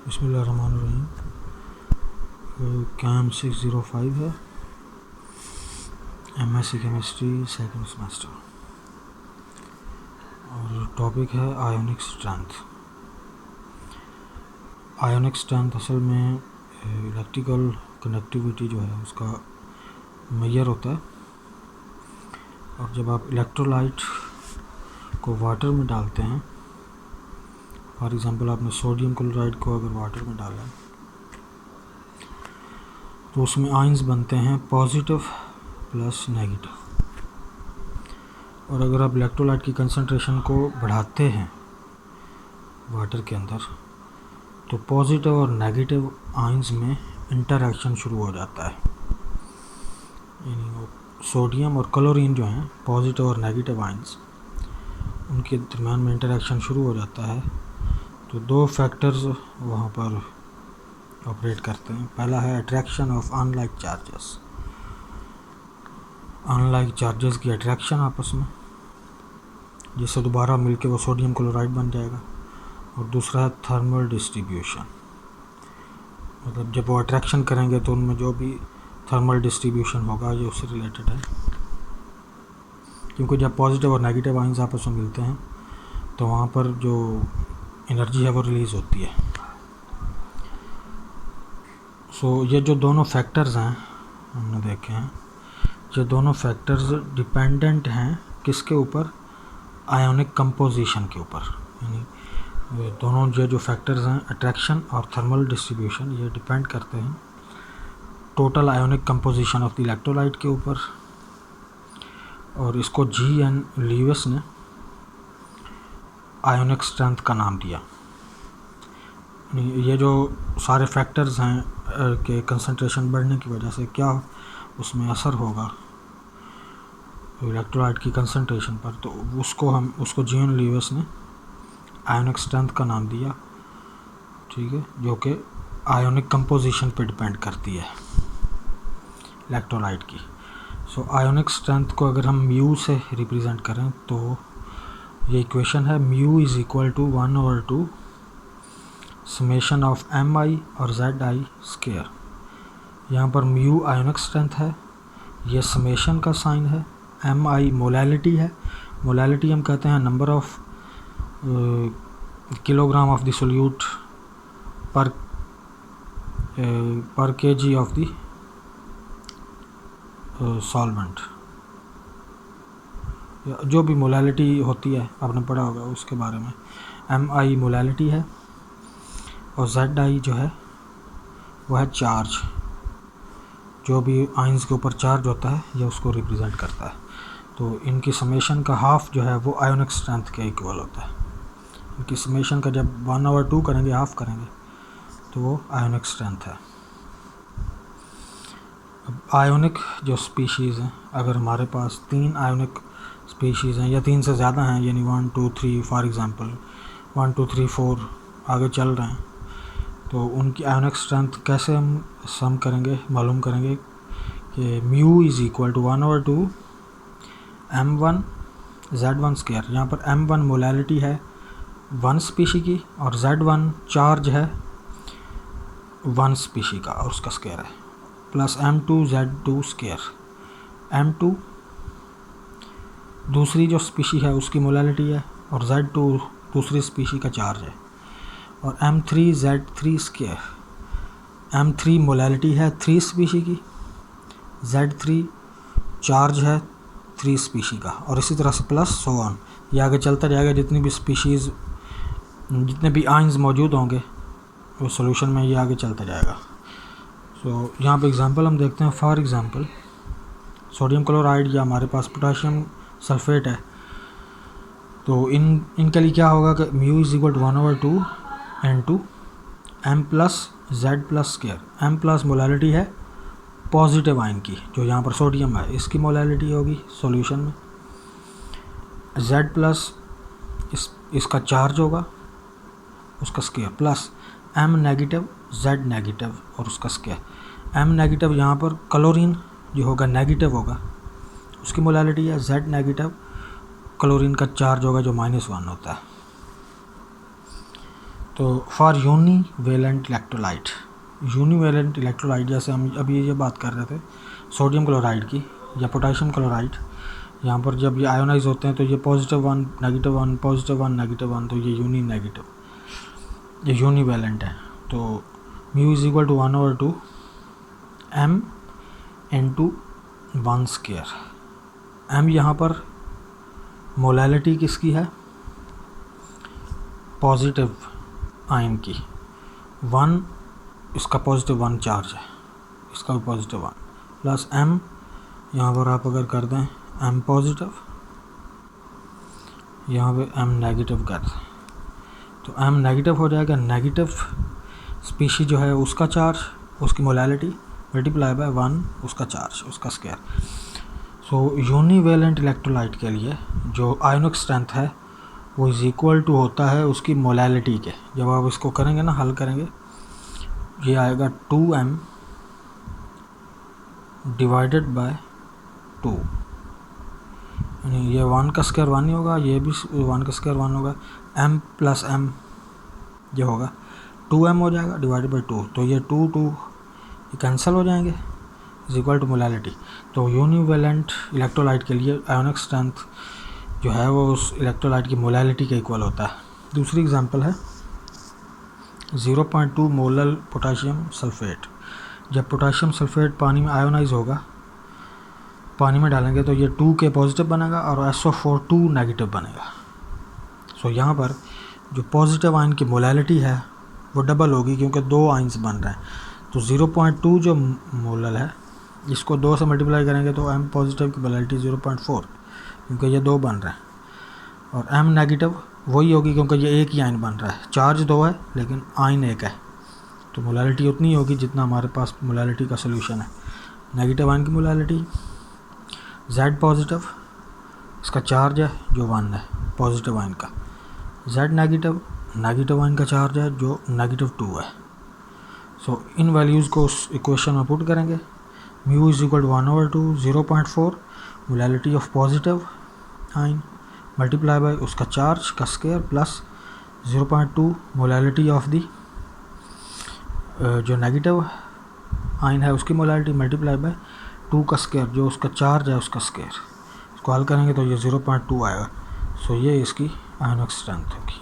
बिस्मिल्लाहिर्रहमानिर्रहीम। कैम 605 है, MSc chemistry second semester, और टॉपिक है आयोनिक स्ट्रेंथ। आयोनिक स्ट्रेंथ असल में इलेक्ट्रिकल कनेक्टिविटी जो है उसका मेजर होता है। और जब आप इलेक्ट्रोलाइट को वाटर में डालते हैं, फॉर एग्ज़ाम्पल आपने सोडियम क्लोराइड को अगर वाटर में डाला तो उसमें आयंस बनते हैं पॉजिटिव प्लस नेगेटिव। और अगर आप इलेक्ट्रोलाइट की कंसंट्रेशन को बढ़ाते हैं वाटर के अंदर तो पॉजिटिव और नेगेटिव आयंस में इंटरैक्शन शुरू हो जाता है। यानी वो सोडियम और क्लोरीन जो हैं पॉजिटिव और नेगेटिव आयंस, उनके दरम्यान में इंटरैक्शन शुरू हो जाता है। तो दो फैक्टर्स वहाँ पर ऑपरेट करते हैं। पहला है attraction of unlike charges, unlike charges की अट्रैक्शन आपस में, जिससे दोबारा मिलके वो सोडियम क्लोराइड बन जाएगा। और दूसरा है थर्मल डिस्ट्रीब्यूशन, मतलब जब वो अट्रैक्शन करेंगे तो उनमें जो भी थर्मल डिस्ट्रीब्यूशन होगा ये उससे रिलेटेड है। क्योंकि जब पॉजिटिव और नेगेटिव आयंस आपस में मिलते हैं तो वहाँ पर जो एनर्जी है वो रिलीज़ होती है। ये जो दोनों फैक्टर्स हैं हमने देखे हैं, ये दोनों फैक्टर्स डिपेंडेंट हैं किसके ऊपर? आयोनिक कंपोजिशन के ऊपर। यानी दोनों जो फैक्टर्स हैं अट्रैक्शन और थर्मल डिस्ट्रीब्यूशन, ये डिपेंड करते हैं total ionic composition of the electrolyte के ऊपर। और इसको जी.एन. लीविस ने आयोनिक स्ट्रेंथ का नाम दिया। ये जो सारे फैक्टर्स हैं के कंसंट्रेशन बढ़ने की वजह से क्या उसमें असर होगा इलेक्ट्रोलाइट की कंसंट्रेशन पर, तो उसको जी.एन. लीविस ने आयोनिक स्ट्रेंथ का नाम दिया। ठीक है, जो कि आयोनिक कंपोजिशन पे डिपेंड करती है इलेक्ट्रोलाइट की। आयोनिक स्ट्रेंथ को अगर हम म्यू से रिप्रेजेंट करें तो ये इक्वेशन है mu is equal to 1/2 summation of M I और जेड आई स्केयर। यहाँ पर म्यू आयोनिक स्ट्रेंथ है, ये समेशन का साइन है। एम आई मोलैलिटी है, मोलैलिटी हम कहते हैं number of kilogram of the solute पर केजी ऑफ द सॉल्वेंट। जो भी मोलैलिटी होती है आपने पढ़ा होगा उसके बारे में। एम आई मोलैलिटी है और जेड आई जो है वो है चार्ज, जो भी आयंस के ऊपर चार्ज होता है ये उसको रिप्रेजेंट करता है। तो इनकी समेशन का हाफ जो है वो आयोनिक स्ट्रेंथ के इक्वल होता है। इनकी समेशन का जब 1/2 करेंगे, हाफ करेंगे, तो वो आयोनिक स्ट्रेंथ है। अब आयोनिक जो स्पीशीज़ हैं, अगर हमारे पास 3 आयोनिक स्पीशीज़ हैं या 3 से ज़्यादा हैं, यानी 1 2 3 फॉर एग्ज़ाम्पल 1 2 3 4 आगे चल रहे हैं, तो उनकी आयोनिक स्ट्रेंथ कैसे हम सम करेंगे, मालूम करेंगे कि mu is equal to 1/2 m1 z1 square. यहाँ पर m1 मोलैलिटी है 1 स्पीशी की और z1 चार्ज है 1 स्पीशी का और उसका स्केयर है, plus m2 z2 square. m2 दूसरी जो स्पीशी है उसकी मोलैलिटी है और z2 दूसरी स्पीशी का चार्ज है, और m3 z3 square. m3 molality है 3 स्पीशी की, z3 चार्ज है 3 स्पीशी का, और इसी तरह से प्लस सो ऑन। ये आगे चलता जाएगा, जितनी भी स्पीशीज़, जितने भी आयंस मौजूद होंगे वो सॉल्यूशन में ये आगे चलता जाएगा। यहाँ पे एग्जांपल हम देखते हैं। फॉर एग्जांपल सोडियम क्लोराइड या हमारे पास पोटाशियम सल्फेट है, तो इनके लिए क्या होगा कि mu is equal to 1/2 N2 m plus z plus square. m plus molality है पॉजिटिव आयन की, जो यहाँ पर सोडियम है, इसकी मोलैलिटी होगी सॉल्यूशन में। z प्लस इसका चार्ज होगा, उसका square, plus m negative z negative और उसका स्केयर। m नेगेटिव यहाँ पर क्लोरीन जो होगा नेगेटिव होगा, उसकी मोलैलिटी है। z नेगेटिव क्लोरीन का चार्ज होगा जो -1 होता है। तो फॉर यूनिवेलेंट इलेक्ट्रोलाइट, यूनिवेलेंट इलेक्ट्रोलाइट जैसे हम अभी ये बात कर रहे थे सोडियम क्लोराइड की या पोटेशियम क्लोराइड, यहाँ पर जब ये आयोनाइज होते हैं तो ये +1 -1 +1 -1, तो ये नेगेटिव, ये यूनिवेलेंट है। तो mu is equal to 1/2 m into 1/2। m यहाँ पर मोलैलिटी किसकी है, पॉजिटिव आयन की, 1 इसका +1 चार्ज है, इसका भी +1 प्लस m, यहाँ पर आप अगर कर दें m पॉजिटिव, यहाँ पे m नेगेटिव कर दें तो m नेगेटिव हो जाएगा। नेगेटिव स्पीशी जो है उसका चार्ज, उसकी मोलैलिटी मल्टीप्लाई बाय 1 उसका चार्ज, उसका स्क्वायर। सो यूनिवेलेंट इलेक्ट्रोलाइट के लिए जो आयोनिक स्ट्रेंथ है वो इज इक्वल टू होता है उसकी मोलैलिटी के। जब आप इसको करेंगे ना, हल करेंगे, ये आएगा 2m डिवाइडेड बाय 2, यानी ये 1 का स्क्वायर 1 ही होगा, ये भी 1 का स्क्वायर 1 होगा, m प्लस m ये होगा 2m हो जाएगा डिवाइडेड बाय 2, तो ये 2 ये कैंसिल हो जाएंगे, इज इक्वल टू मोलैलिटी। तो यूनिवेलेंट इलेक्ट्रोलाइट के लिए आयोनिक स्ट्रेंथ जो है वो उस इलेक्ट्रोलाइट की मोलैलिटी के इक्वल होता है। दूसरी एग्जांपल है 0.2 मोलल पोटाशियम सल्फेट। जब पोटाशियम सल्फेट पानी में आयोनाइज होगा, पानी में डालेंगे तो ये 2K पॉजिटिव बनेगा और SO4 2 नेगेटिव बनेगा। सो यहाँ पर जो पॉजिटिव आयन की मोलैलिटी है वो डबल होगी क्योंकि 2 आयन्स बन रहे हैं। तो 0.2 जो मोलल है इसको 2 से मल्टीप्लाई करेंगे तो m पॉजिटिव की मोलैलिटी 0.4 क्योंकि ये 2 बन रहे हैं, और m नेगेटिव वही होगी क्योंकि ये एक ही आयन बन रहा है, चार्ज 2 है लेकिन आयन एक है, तो मोलैलिटी उतनी होगी जितना हमारे पास मोलैलिटी का सोल्यूशन है। नेगेटिव आयन की मोलैलिटी Z पॉजिटिव, इसका चार्ज है जो 1 है पॉजिटिव आयन का, Z नेगेटिव, नेगेटिव आयन का चार्ज है जो -2 है। सो इन वैल्यूज़ को उस इक्वेशन में पुट करेंगे, mu is equal to 1/2 0.4 molality of positive ion multiply by उसका चार्ज का square plus 0.2 molality of the जो नेगेटिव आयन है उसकी मोलैलिटी मल्टीप्लाई बाय 2 का स्क्वायर जो उसका चार्ज है उसका स्क्वायर। इसको हल करेंगे तो ये 0.2 आएगा। सो ये इसकी आयोनिक स्ट्रेंथ होगी।